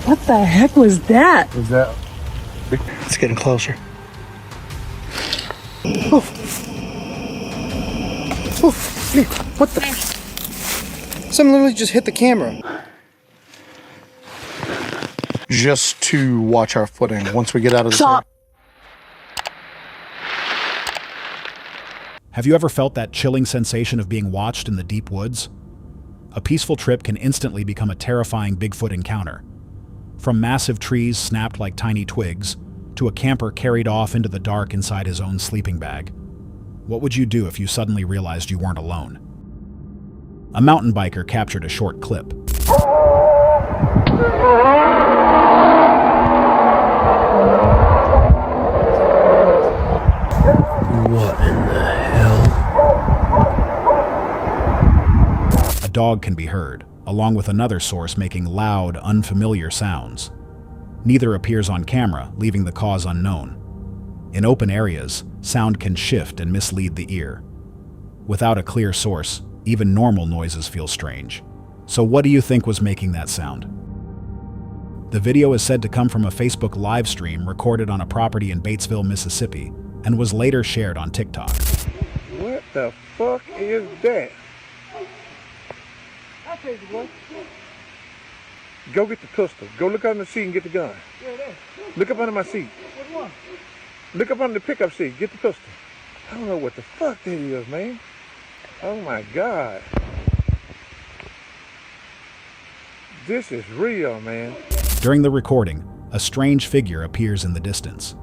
What the heck was that? Was that? It's getting closer. Oh. Oh, what the? Something literally just hit the camera. Just to watch our footing once we get out of this area. Have you ever felt that chilling sensation of being watched in the deep woods? A peaceful trip can instantly become a terrifying Bigfoot encounter. From massive trees snapped like tiny twigs, to a camper carried off into the dark inside his own sleeping bag. What would you do if you suddenly realized you weren't alone? A mountain biker captured a short clip. What in the hell? A dog can be heard, along with another source making loud, unfamiliar sounds. Neither appears on camera, leaving the cause unknown. In open areas, sound can shift and mislead the ear. Without a clear source, even normal noises feel strange. So what do you think was making that sound? The video is said to come from a Facebook live stream recorded on a property in Batesville, Mississippi, and was later shared on TikTok. What the fuck is that? I'll take it, boy. Go get the pistol. Go look under the seat and get the gun. Yeah, there. Look up under my seat. Which one? Look up under the pickup seat. Get the pistol. I don't know what the fuck that is, man. Oh my God. This is real, man. During the recording, a strange figure appears in the distance.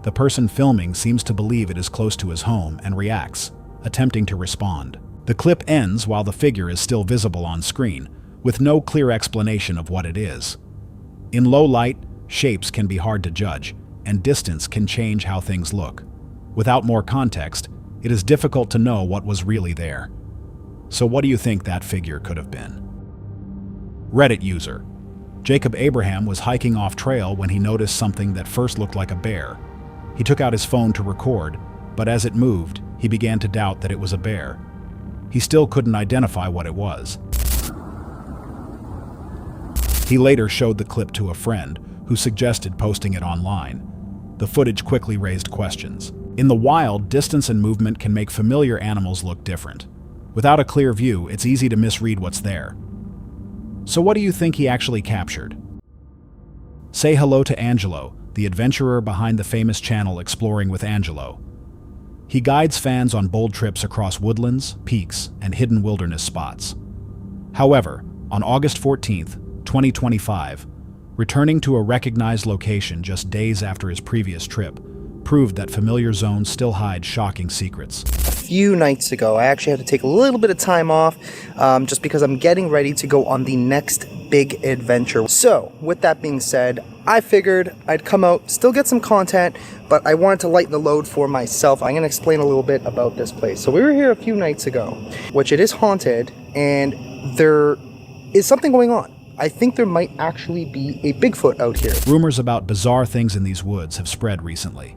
The person filming seems to believe it is close to his home and reacts, attempting to respond. The clip ends while the figure is still visible on screen, with no clear explanation of what it is. In low light, shapes can be hard to judge, and distance can change how things look. Without more context, it is difficult to know what was really there. So what do you think that figure could have been? Reddit user. Jacob Abraham was hiking off trail when he noticed something that first looked like a bear. He took out his phone to record, but as it moved, he began to doubt that it was a bear. He still couldn't identify what it was. He later showed the clip to a friend, who suggested posting it online. The footage quickly raised questions. In the wild, distance and movement can make familiar animals look different. Without a clear view, it's easy to misread what's there. So what do you think he actually captured? Say hello to Angelo, the adventurer behind the famous channel Exploring with Angelo. He guides fans on bold trips across woodlands, peaks, and hidden wilderness spots. However, on August 14th, 2025, returning to a recognized location just days after his previous trip proved that familiar zones still hide shocking secrets. A few nights ago, I actually had to take a little bit of time off just because I'm getting ready to go on the next big adventure. So, with that being said, I figured I'd come out, still get some content, but I wanted to lighten the load for myself. I'm going to explain a little bit about this place. So we were here a few nights ago, which it is haunted, and there is something going on. I think there might actually be a Bigfoot out here. Rumors about bizarre things in these woods have spread recently.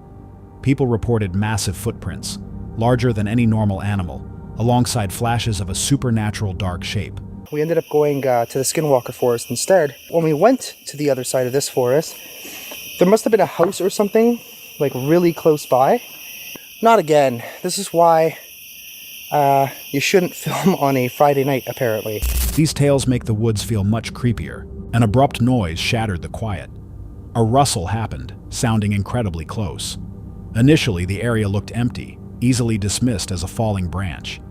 People reported massive footprints, larger than any normal animal, alongside flashes of a supernatural dark shape. We ended up going to the Skinwalker Forest instead. When we went to the other side of this forest, there must have been a house or something, like really close by. Not again. This is why you shouldn't film on a Friday night, apparently. These tales make the woods feel much creepier. An abrupt noise shattered the quiet. A rustle happened, sounding incredibly close. Initially, the area looked empty, easily dismissed as a falling branch.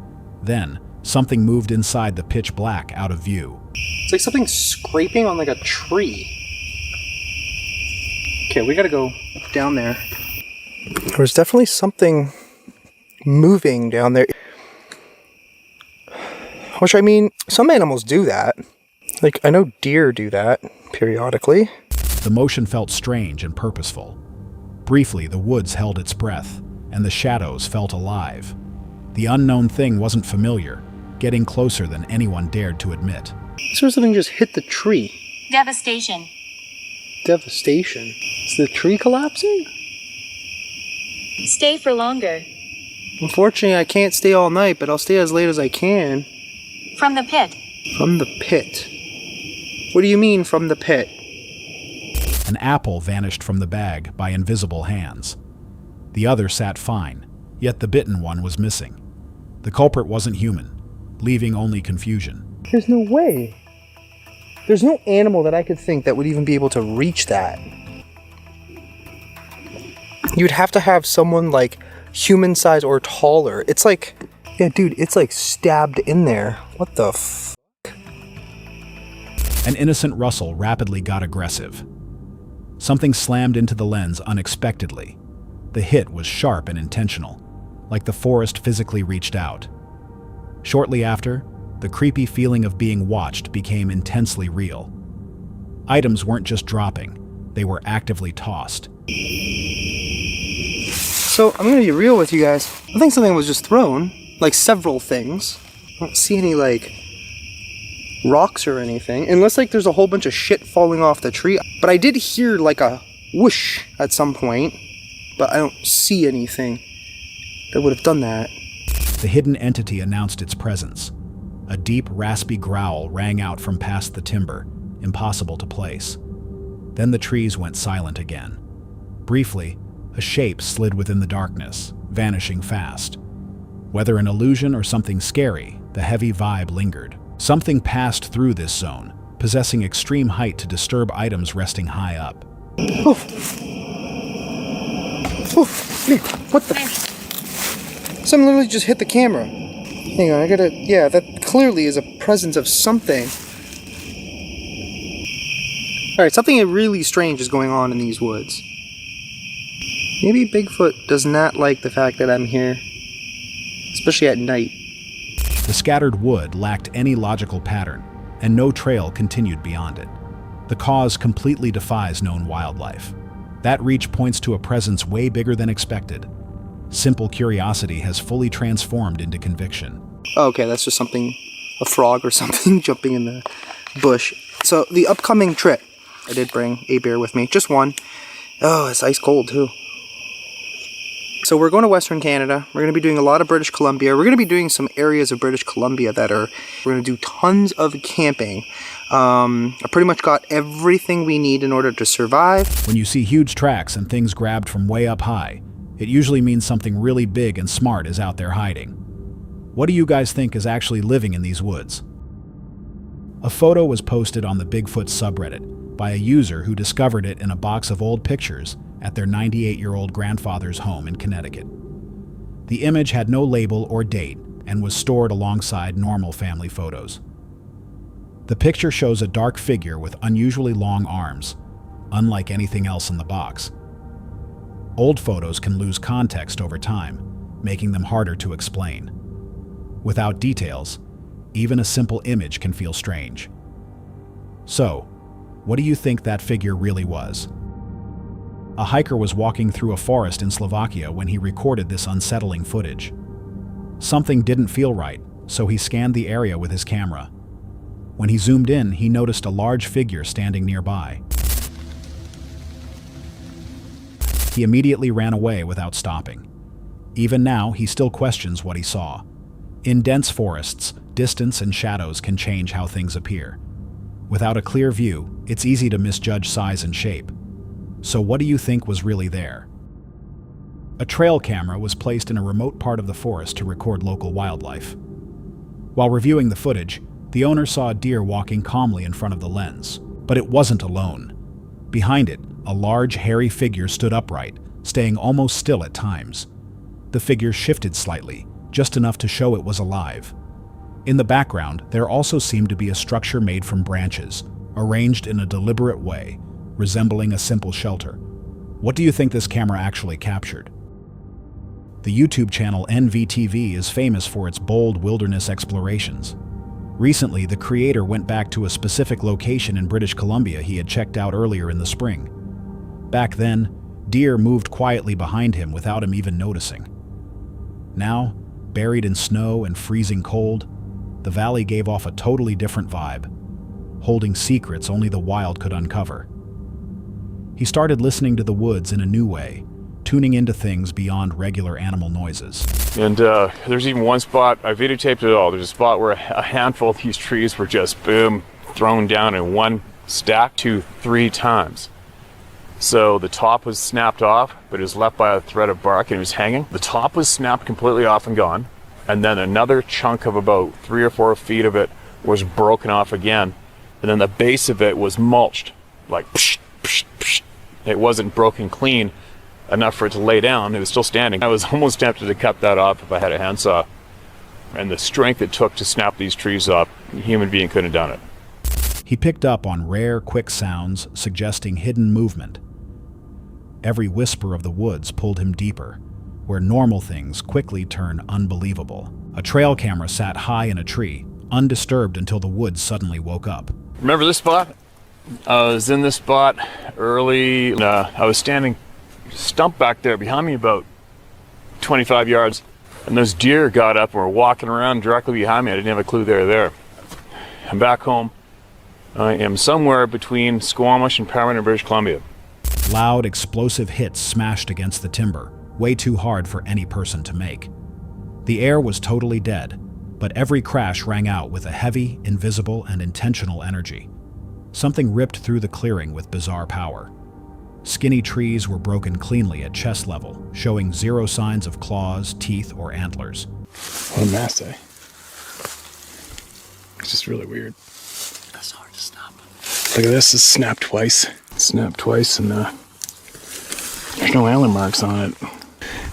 Then, something moved inside the pitch black out of view. It's like something scraping on like a tree. Okay, we gotta go down there. There's definitely something moving down there. Which, I mean, some animals do that. Like, I know deer do that periodically. The motion felt strange and purposeful. Briefly, the woods held its breath, and the shadows felt alive. The unknown thing wasn't familiar, getting closer than anyone dared to admit. So something just hit the tree. Devastation. Devastation? Is the tree collapsing? Stay for longer. Unfortunately, I can't stay all night, but I'll stay as late as I can. From the pit. From the pit? What do you mean, from the pit? An apple vanished from the bag by invisible hands. The other sat fine, yet the bitten one was missing. The culprit wasn't human, leaving only confusion. There's no way. There's no animal that I could think that would even be able to reach that. You'd have to have someone like human size or taller. It's like, yeah, dude, it's like stabbed in there. What the f? An innocent rustle rapidly got aggressive. Something slammed into the lens unexpectedly. The hit was sharp and intentional, like the forest physically reached out. Shortly after, the creepy feeling of being watched became intensely real. Items weren't just dropping, they were actively tossed. So, I'm gonna be real with you guys. I think something was just thrown, like several things. I don't see any, like, rocks or anything, unless, like, there's a whole bunch of shit falling off the tree. But I did hear, like, a whoosh at some point, but I don't see anything that would have done that. The hidden entity announced its presence. A deep, raspy growl rang out from past the timber, impossible to place. Then the trees went silent again. Briefly, a shape slid within the darkness, vanishing fast. Whether an illusion or something scary, the heavy vibe lingered. Something passed through this zone, possessing extreme height to disturb items resting high up. Oh. Oh, what the? Something literally just hit the camera. Hang on, I gotta... Yeah, that clearly is a presence of something. Alright, something really strange is going on in these woods. Maybe Bigfoot does not like the fact that I'm here. Especially at night. The scattered wood lacked any logical pattern, and no trail continued beyond it. The cause completely defies known wildlife. That reach points to a presence way bigger than expected. Simple curiosity has fully transformed into conviction. Okay, that's just something, a frog or something jumping in the bush. So, the upcoming trip, I did bring a beer with me, just one. Oh, it's ice cold too. So we're going to Western Canada. We're going to be doing a lot of British Columbia. We're going to be doing some areas of British Columbia we're going to do tons of camping. I pretty much got everything we need in order to survive. When you see huge tracks and things grabbed from way up high, it usually means something really big and smart is out there hiding. What do you guys think is actually living in these woods? A photo was posted on the Bigfoot subreddit by a user who discovered it in a box of old pictures at their 98-year-old grandfather's home in Connecticut. The image had no label or date and was stored alongside normal family photos. The picture shows a dark figure with unusually long arms, unlike anything else in the box. Old photos can lose context over time, making them harder to explain. Without details, even a simple image can feel strange. So, what do you think that figure really was? A hiker was walking through a forest in Slovakia when he recorded this unsettling footage. Something didn't feel right, so he scanned the area with his camera. When he zoomed in, he noticed a large figure standing nearby. He immediately ran away without stopping. Even now, he still questions what he saw. In dense forests, distance and shadows can change how things appear. Without a clear view, it's easy to misjudge size and shape. So what do you think was really there? A trail camera was placed in a remote part of the forest to record local wildlife. While reviewing the footage, the owner saw a deer walking calmly in front of the lens, but it wasn't alone. Behind it, a large, hairy figure stood upright, staying almost still at times. The figure shifted slightly, just enough to show it was alive. In the background, there also seemed to be a structure made from branches, arranged in a deliberate way, resembling a simple shelter. What do you think this camera actually captured? The YouTube channel NVTV is famous for its bold wilderness explorations. Recently, the creator went back to a specific location in British Columbia he had checked out earlier in the spring. Back then, deer moved quietly behind him without him even noticing. Now, buried in snow and freezing cold, the valley gave off a totally different vibe, holding secrets only the wild could uncover. He started listening to the woods in a new way, tuning into things beyond regular animal noises. And there's even one spot, I videotaped it all, there's a spot where a handful of these trees were just, boom, thrown down in one stack 2-3 times. So the top was snapped off, but it was left by a thread of bark and it was hanging. The top was snapped completely off and gone. And then another chunk of about 3 or 4 feet of it was broken off again. And then the base of it was mulched, like psh, psh, psh. It wasn't broken clean enough for it to lay down. It was still standing. I was almost tempted to cut that off if I had a handsaw. And the strength it took to snap these trees off, a human being couldn't have done it. He picked up on rare, quick sounds suggesting hidden movement. Every whisper of the woods pulled him deeper, where normal things quickly turn unbelievable. A trail camera sat high in a tree, undisturbed until the woods suddenly woke up. Remember this spot? I was in this spot early. I was standing stump back there behind me about 25 yards, and those deer got up and were walking around directly behind me. I didn't have a clue they were there. I'm back home. I am somewhere between Squamish and Parliament, British Columbia. Loud, explosive hits smashed against the timber, way too hard for any person to make. The air was totally dead, but every crash rang out with a heavy, invisible, and intentional energy. Something ripped through the clearing with bizarre power. Skinny trees were broken cleanly at chest level, showing zero signs of claws, teeth, or antlers. What a mess, eh? It's just really weird. That's hard to stop. Look at this, it's snapped twice. Snapped twice, and there's no antler marks on it.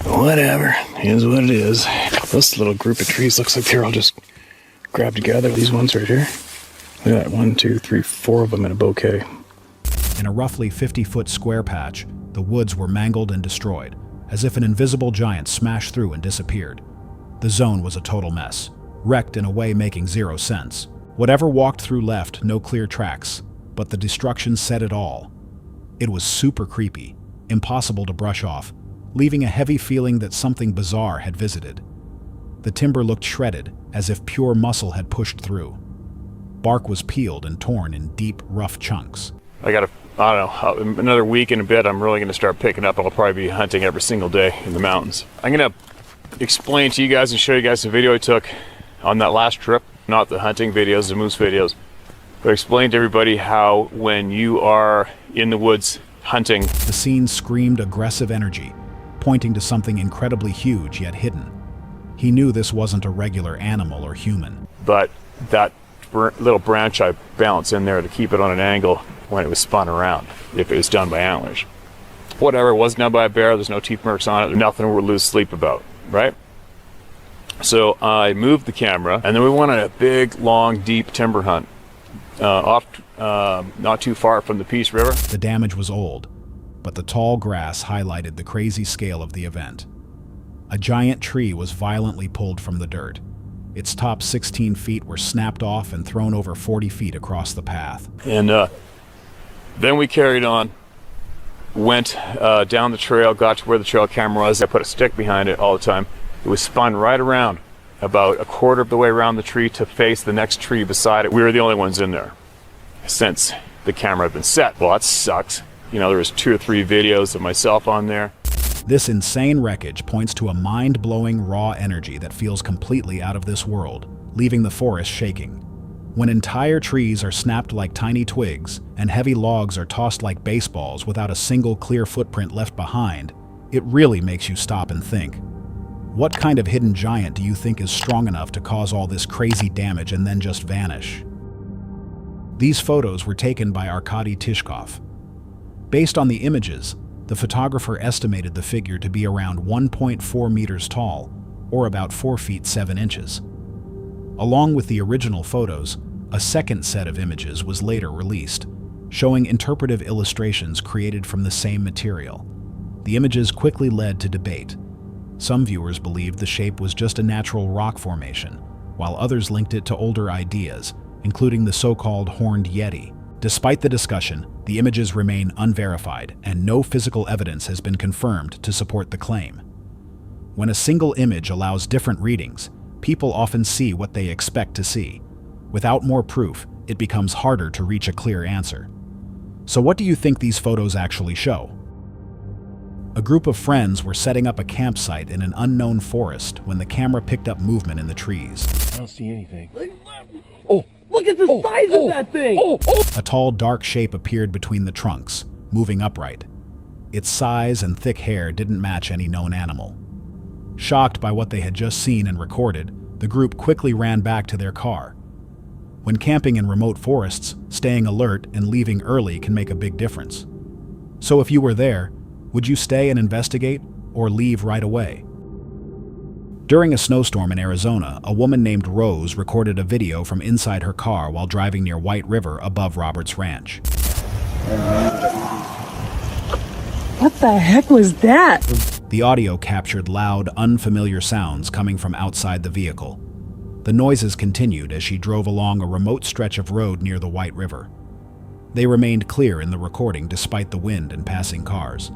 Whatever, is what it is. This little group of trees looks like they're all just grabbed together. These ones right here. Look at that, 1, 2, 3, 4 of them in a bouquet. In a roughly 50-foot square patch, the woods were mangled and destroyed, as if an invisible giant smashed through and disappeared. The zone was a total mess, wrecked in a way making zero sense. Whatever walked through left no clear tracks, but the destruction said it all. It was super creepy, impossible to brush off, leaving a heavy feeling that something bizarre had visited. The timber looked shredded, as if pure muscle had pushed through. Bark was peeled and torn in deep, rough chunks. I don't know, another week and a bit, I'm really going to start picking up. I'll probably be hunting every single day in the mountains. I'm going to explain to you guys and show you guys the video I took on that last trip. Not the hunting videos, the moose videos. But explain to everybody how when you are in the woods hunting. The scene screamed aggressive energy, pointing to something incredibly huge yet hidden. He knew this wasn't a regular animal or human. But that little branch I balanced in there to keep it on an angle when it was spun around, if it was done by antlers. Whatever, it wasn't done by a bear, there's no teeth marks on it, nothing to lose sleep about, right? So I moved the camera, and then we went on a big, long, deep timber hunt not too far from the Peace River. The damage was old, but the tall grass highlighted the crazy scale of the event. A giant tree was violently pulled from the dirt. Its top 16 feet were snapped off and thrown over 40 feet across the path. And then we carried on, went down the trail, got to where the trail camera was. I put a stick behind it all the time. It was spun right around, about a quarter of the way around the tree to face the next tree beside it. We were the only ones in there since the camera had been set. Well, that sucks. You know, there was 2 or 3 videos of myself on there. This insane wreckage points to a mind-blowing raw energy that feels completely out of this world, leaving the forest shaking. When entire trees are snapped like tiny twigs and heavy logs are tossed like baseballs without a single clear footprint left behind, it really makes you stop and think. What kind of hidden giant do you think is strong enough to cause all this crazy damage and then just vanish? These photos were taken by Arkady Tishkov. Based on the images, the photographer estimated the figure to be around 1.4 meters tall, or about 4 feet 7 inches. Along with the original photos, a second set of images was later released, showing interpretive illustrations created from the same material. The images quickly led to debate. Some viewers believed the shape was just a natural rock formation, while others linked it to older ideas, including the so-called horned yeti. Despite the discussion, the images remain unverified, and no physical evidence has been confirmed to support the claim. When a single image allows different readings, people often see what they expect to see. Without more proof, it becomes harder to reach a clear answer. So what do you think these photos actually show? A group of friends were setting up a campsite in an unknown forest when the camera picked up movement in the trees. I don't see anything. Look at the size of that thing! A tall, dark shape appeared between the trunks, moving upright. its size and thick hair didn't match any known animal. Shocked by what they had just seen and recorded, the group quickly ran back to their car. When camping in remote forests, staying alert and leaving early can make a big difference. So if you were there, would you stay and investigate or leave right away? During a snowstorm in Arizona, a woman named Rose recorded a video from inside her car while driving near White River above Roberts Ranch. What the heck was that? The audio captured loud, unfamiliar sounds coming from outside the vehicle. The noises continued as she drove along a remote stretch of road near the White River. They remained clear in the recording despite the wind and passing cars.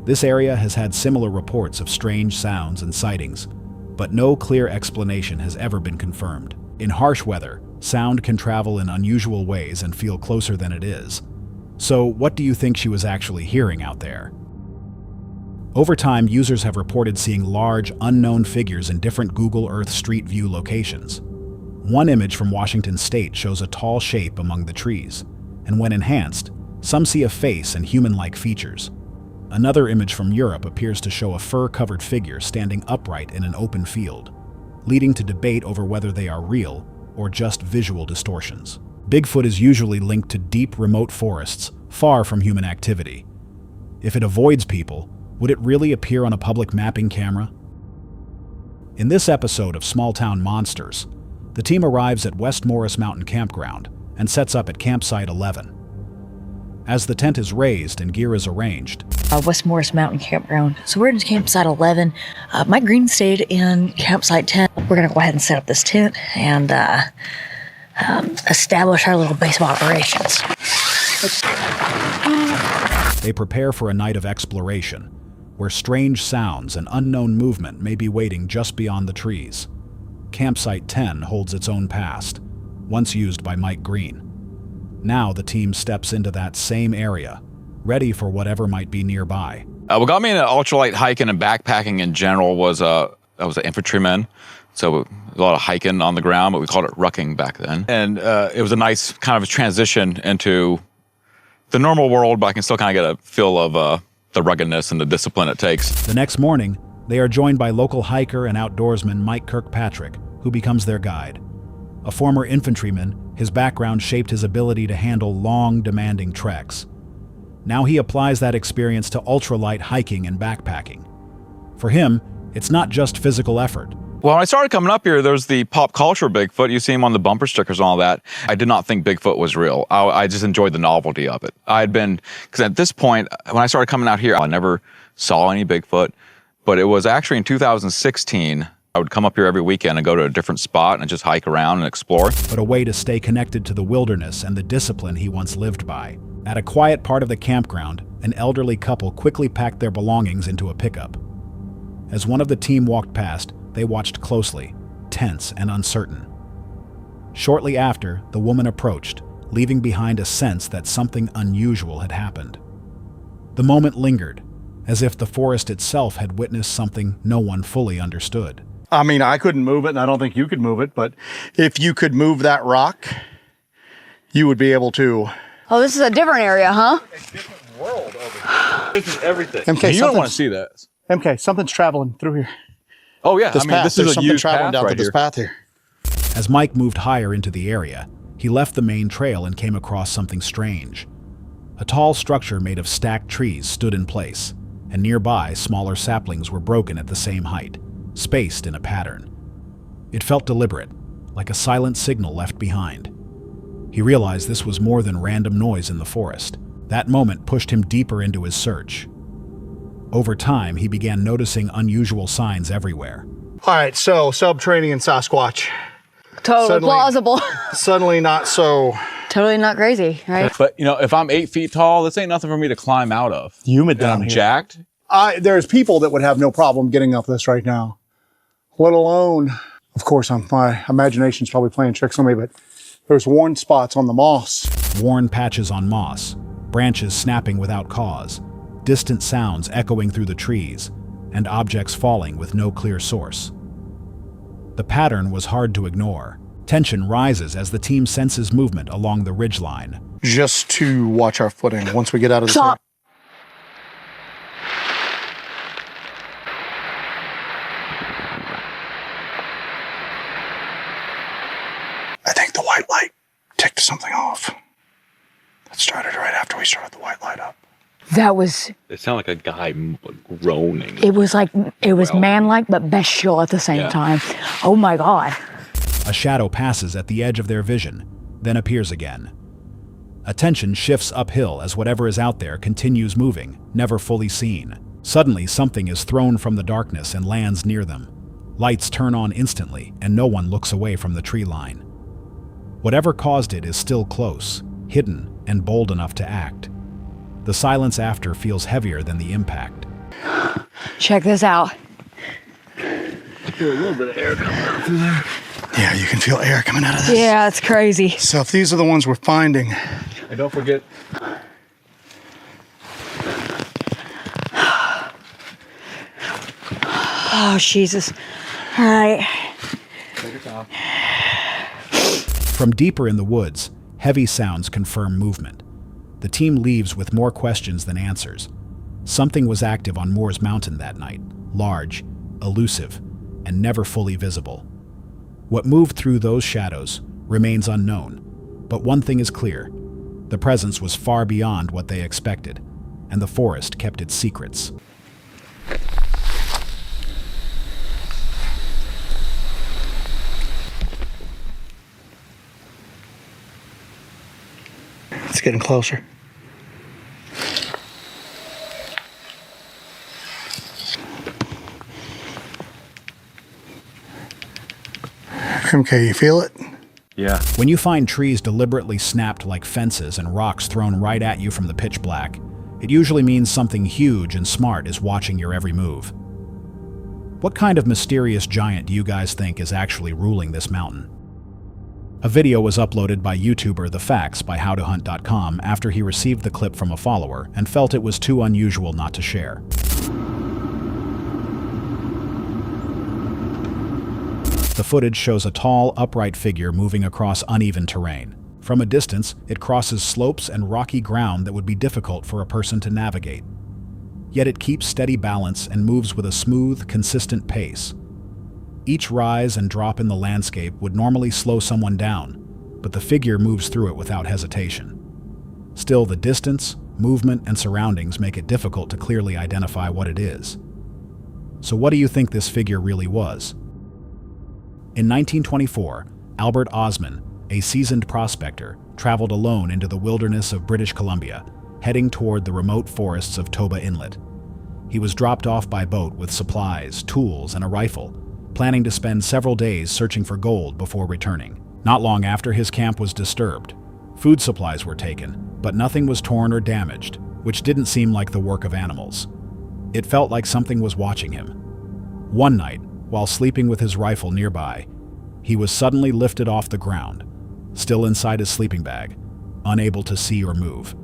This area has had similar reports of strange sounds and sightings, but no clear explanation has ever been confirmed. In harsh weather, sound can travel in unusual ways and feel closer than it is. So, what do you think she was actually hearing out there? Over time, users have reported seeing large, unknown figures in different Google Earth Street View locations. One image from Washington State shows a tall shape among the trees, and when enhanced, some see a face and human-like features. Another image from Europe appears to show a fur-covered figure standing upright in an open field, leading to debate over whether they are real or just visual distortions. Bigfoot is usually linked to deep, remote forests, far from human activity. If it avoids people, would it really appear on a public mapping camera? In this episode of Smalltown Monsters, the team arrives at West Morris Mountain Campground and sets up at Campsite 11. As the tent is raised and gear is arranged, West Morris Mountain Campground. So we're in Campsite 11. Mike Green stayed in Campsite 10. We're going to go ahead and set up this tent and establish our little base of operations. they prepare for a night of exploration, where strange sounds and unknown movement may be waiting just beyond the trees. Campsite 10 holds its own past, once used by Mike Green. Now the team steps into that same area, ready for whatever might be nearby. What got me into ultralight hiking and backpacking in general was I was an infantryman, so a lot of hiking on the ground, but we called it rucking back then. And it was a nice kind of a transition into the normal world, but I can still kind of get a feel of the ruggedness and the discipline it takes. The next morning, they are joined by local hiker and outdoorsman Mike Kirkpatrick, who becomes their guide. A former infantryman, his background shaped his ability to handle long, demanding treks. Now he applies that experience to ultralight hiking and backpacking. For him, it's not just physical effort. Well, when I started coming up here, there was the pop culture Bigfoot. You see him on the bumper stickers and all that. I did not think Bigfoot was real. I just enjoyed the novelty of it. Because at this point, when I started coming out here, I never saw any Bigfoot. But it was actually in 2016, I would come up here every weekend and go to a different spot and just hike around and explore. But a way to stay connected to the wilderness and the discipline he once lived by. At a quiet part of the campground, an elderly couple quickly packed their belongings into a pickup. As one of the team walked past, they watched closely, tense and uncertain. Shortly after, the woman approached, leaving behind a sense that something unusual had happened. The moment lingered, as if the forest itself had witnessed something no one fully understood. I mean, I couldn't move it, and I don't think you could move it, but if you could move that rock, you would be able to. Oh, this is a different area, huh? A different world over here. This is everything. MK, You don't want to see that. MK, something's traveling through here. Oh yeah, This path, this there's is a something used traveling path down right through this here. path here. As Mike moved higher into the area, he left the main trail and came across something strange. A tall structure made of stacked trees stood in place, and nearby, smaller saplings were broken at the same height, spaced in a pattern. It felt deliberate, like a silent signal left behind. He realized this was more than random noise in the forest. That moment pushed him deeper into his search. Over time, he began noticing unusual signs everywhere. All right, so subterranean Sasquatch. Totally Suddenly- plausible. Suddenly not so Totally not crazy, right? But you know, if I'm 8 feet tall, this ain't nothing for me to climb out of. humid And down I'm here. jacked. There's people that would have no problem getting up this right now, let alone, of course, my imagination's probably playing tricks on me, but there's worn spots on the moss. Worn patches on moss, branches snapping without cause, distant sounds echoing through the trees, and objects falling with no clear source. The pattern was hard to ignore. Tension rises as the team senses movement along the ridgeline. Just to watch our footing once we get out of this. Stop. white light ticked something off. That started right after we started the white light up. That was, It sounded like a guy groaning. it was man-like but bestial at the same time. Oh my God. A shadow passes at the edge of their vision, then appears again. Attention shifts uphill as whatever is out there continues moving, never fully seen. Suddenly, something is thrown from the darkness and lands near them. Lights turn on instantly, and no one looks away from the tree line. Whatever caused it is still close, hidden, and bold enough to act. The silence after feels heavier than the impact. Check this out. Feel a little bit of air coming out through there. Yeah, you can feel air coming out of this. Yeah, it's crazy. So if these are the ones we're finding, And don't forget. Oh, Jesus. All right. Take your time. From deeper in the woods, heavy sounds confirm movement. The team leaves with more questions than answers. Something was active on Moore's Mountain that night, large, elusive, and never fully visible. What moved through those shadows remains unknown, but one thing is clear. The presence was far beyond what they expected, and the forest kept its secrets. it's getting closer. Okay, you feel it? Yeah. When you find trees deliberately snapped like fences and rocks thrown right at you from the pitch black, it usually means something huge and smart is watching your every move. What kind of mysterious giant do you guys think is actually ruling this mountain? A video was uploaded by YouTuber The Facts by howtohunt.com after he received the clip from a follower and felt it was too unusual not to share. The footage shows a tall, upright figure moving across uneven terrain. From a distance, it crosses slopes and rocky ground that would be difficult for a person to navigate. Yet it keeps steady balance and moves with a smooth, consistent pace. Each rise and drop in the landscape would normally slow someone down, but the figure moves through it without hesitation. Still, the distance, movement, and surroundings make it difficult to clearly identify what it is. So what do you think this figure really was? In 1924, Albert Ostman, a seasoned prospector, traveled alone into the wilderness of British Columbia, heading toward the remote forests of Toba Inlet. He was dropped off by boat with supplies, tools, and a rifle, planning to spend several days searching for gold before returning. Not long after, his camp was disturbed. Food supplies were taken, but nothing was torn or damaged, which didn't seem like the work of animals. It felt like something was watching him. One night, while sleeping with his rifle nearby, he was suddenly lifted off the ground, still inside his sleeping bag, unable to see or move.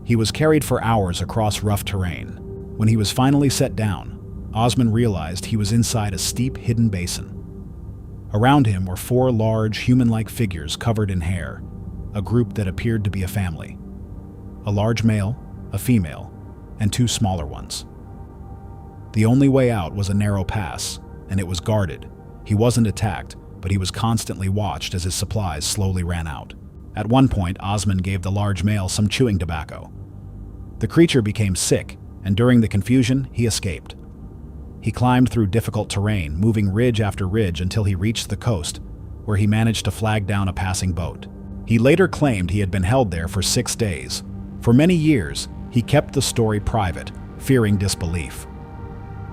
He was carried for hours across rough terrain. When he was finally set down, Ostman realized he was inside a steep, hidden basin. Around him were 4 large, human-like figures covered in hair, a group that appeared to be a family. A large male, a female, and 2 smaller ones. The only way out was a narrow pass, and it was guarded. He wasn't attacked, but he was constantly watched as his supplies slowly ran out. At one point, Ostman gave the large male some chewing tobacco. The creature became sick, and during the confusion, he escaped. He climbed through difficult terrain, moving ridge after ridge until he reached the coast, where he managed to flag down a passing boat. He later claimed he had been held there for 6 days. For many years, he kept the story private, fearing disbelief.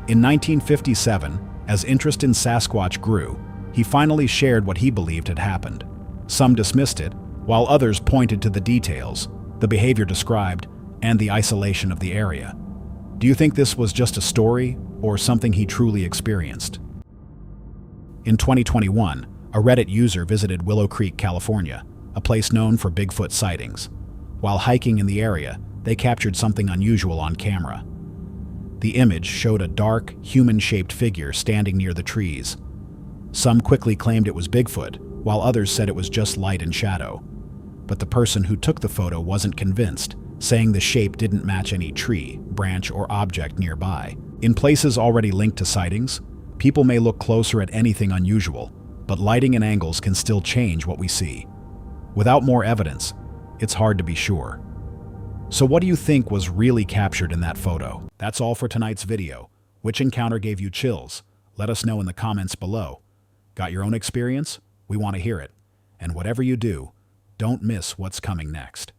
In 1957, as interest in Sasquatch grew, he finally shared what he believed had happened. Some dismissed it, while others pointed to the details, the behavior described, and the isolation of the area. Do you think this was just a story, or something he truly experienced? In 2021, a Reddit user visited Willow Creek, California, a place known for Bigfoot sightings. While hiking in the area, they captured something unusual on camera. The image showed a dark, human-shaped figure standing near the trees. Some quickly claimed it was Bigfoot, while others said it was just light and shadow. But the person who took the photo wasn't convinced, saying the shape didn't match any tree, branch, or object nearby. In places already linked to sightings, people may look closer at anything unusual, but lighting and angles can still change what we see. Without more evidence, it's hard to be sure. So what do you think was really captured in that photo? That's all for tonight's video. Which encounter gave you chills? Let us know in the comments below. Got your own experience? We want to hear it. And whatever you do, don't miss what's coming next.